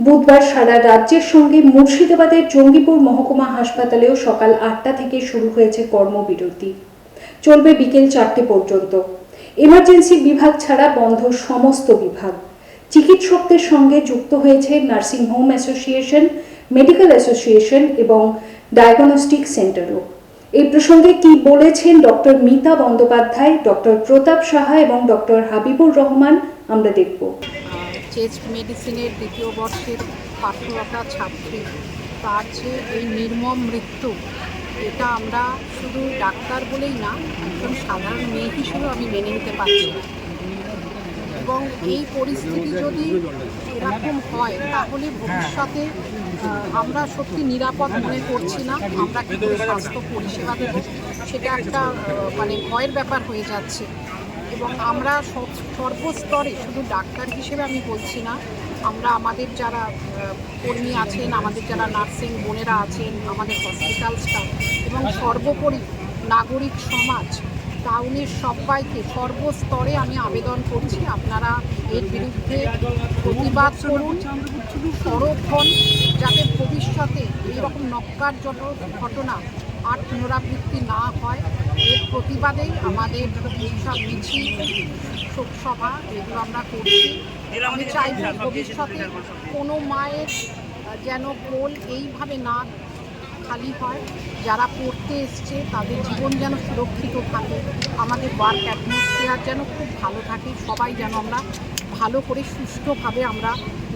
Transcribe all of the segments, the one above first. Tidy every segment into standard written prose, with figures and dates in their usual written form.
বুধবার সারা রাজ্যের সঙ্গে মুর্শিদাবাদের জঙ্গিপুর মহকুমা হাসপাতালেও সকাল 8টা থেকে শুরু হয়েছে কর্মবিরতি। চলবে বিকেল 4টে পর্যন্ত। এমার্জেন্সি বিভাগ ছাড়া বন্ধ সমস্ত বিভাগ। চিকিৎসকদের সঙ্গে যুক্ত হয়েছে nursing home association, medical association এবং ডায়াগনস্টিক সেন্টারও। এই প্রসঙ্গে কি বলেছেন ডক্টর মিতা বন্দ্যোপাধ্যায়, ডক্টর প্রতাপ সাহা এবং ডক্টর হাবিবুর রহমান আমরা দেখব। চেস্ট মেডিসিনের দ্বিতীয় বর্ষের পাঠরতা ছাত্রী, তার যে এই নির্মম মৃত্যু, এটা আমরা শুধু ডাক্তার বলেই না, একজন সাধারণ মেয়ে হিসেবেও আমি মেনে নিতে পারছি না। এবং এই পরিস্থিতি যদি এরকম হয় তাহলে ভবিষ্যতে আমরা সত্যি নিরাপদ মনে করছি না। আমরা কিন্তু স্বাস্থ্য পরিষেবা দেব, সেটা একটা ভয়ের ব্যাপার হয়ে যাচ্ছে। এবং আমরা সর্বস্তরে, শুধু ডাক্তার হিসেবে আমি বলছি না, আমরা আমাদের যারা কর্মী আছেন, আমাদের যারা নার্সিং বোনেরা আছেন, আমাদের হসপিটাল স্টাফ এবং সর্বোপরি নাগরিক সমাজ, টাউনের সবাইকে সর্বস্তরে আমি আবেদন করছি, আপনারা এর বিরুদ্ধে প্রতিবাদ করুন, সরব হন, যাতে ভবিষ্যতে এইরকম নক্কারজনক ঘটনা আর পুনরাবৃত্তি না হয়। এর প্রতিবাদেই আমাদের সব মিছিল, শোকসভা এগুলো আমরা করছি। আমি চাইব ভবিষ্যতে কোনো মায়ের যেন কোল এইভাবে না খালি হয়, যারা পড়তে এসছে তাদের জীবন যেন সুরক্ষিত থাকে, আমাদের ওয়ার্ক অ্যাটমসফিয়ার যেন খুব ভালো থাকে, সবাই যেন আমরা ভালো করে সুষ্ঠুভাবে আমরা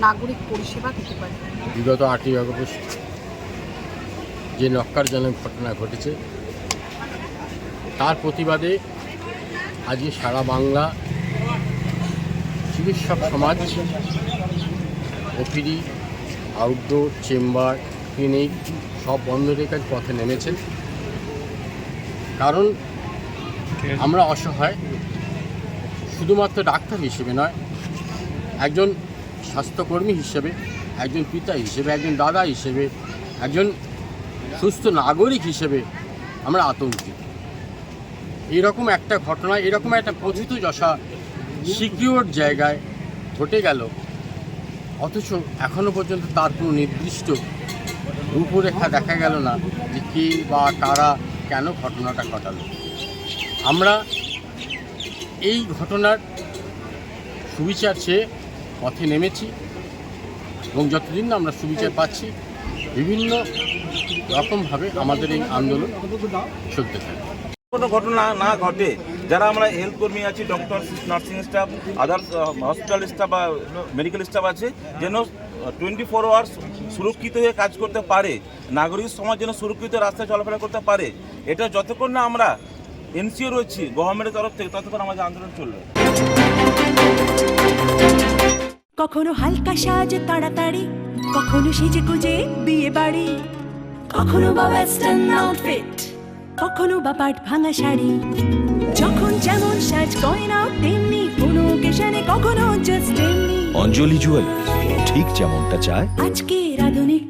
নাগরিক পরিষেবা দিতে পারি। বিগত 8ই আগস্ট যে নক্কারজনক ঘটনা ঘটেছে, তার প্রতিবাদে আজকে সারা বাংলা চিকিৎসক সমাজ ওপিডি, আউটডোর, চেম্বার, ক্লিনিক সব বন্ধ রেখে পথে নেমেছেন। কারণ আমরা অসহায়, শুধুমাত্র ডাক্তার হিসেবে নয়, একজন স্বাস্থ্যকর্মী হিসেবে, একজন পিতা হিসেবে, একজন দাদা হিসেবে, একজন সুস্থ নাগরিক হিসেবে আমরা আতঙ্কিত। এরকম একটা ঘটনা, এরকম একটা প্রথিতযশা সিকিউর জায়গায় ঘটে গেল, অথচ এখনও পর্যন্ত তার কোনো নির্দিষ্ট রূপরেখা দেখা গেল না যে কে বা কারা কেন ঘটনাটা ঘটালো। আমরা এই ঘটনার সুবিচার চেয়ে পথে নেমেছি এবং যতদিন না আমরা সুবিচার পাচ্ছি, বিভিন্ন রকমভাবে আমাদের এই আন্দোলন চলতে থাকে। কোনো ঘটনা না ঘটে, যারা আমরা হেলথ কর্মী আছি, doctor, nursing staff, others hospital staff বা মেডিকেল স্টাফ আছে, যেন 24 আওয়ার্স সুরক্ষিত হয়ে কাজ করতে পারে, নাগরিক সমাজ যেন সুরক্ষিত রাস্তায় চলাফেরা করতে পারে, এটা যতক্ষণ না আমরা এনসিওর হচ্ছি গভর্নমেন্টের তরফ থেকে, ততক্ষণ আমাদের আন্দোলন চলবে। কখনো হালকা সাজে তাড়াতাড়ি, কখনো সেজে গুজে বিয়ে বাড়ি, কখনো বা ওয়েস্টার্ন আউটফিট, কখনো বা পাট ভাঙা শাড়ি, যখন যেমন সাজ গয়না তেমনি, কোনো অকেশনে কখনো জাস্ট এমনি। অঞ্জলি জুয়েলার্স, ঠিক যেমনটা চায় আজকের আধুনিক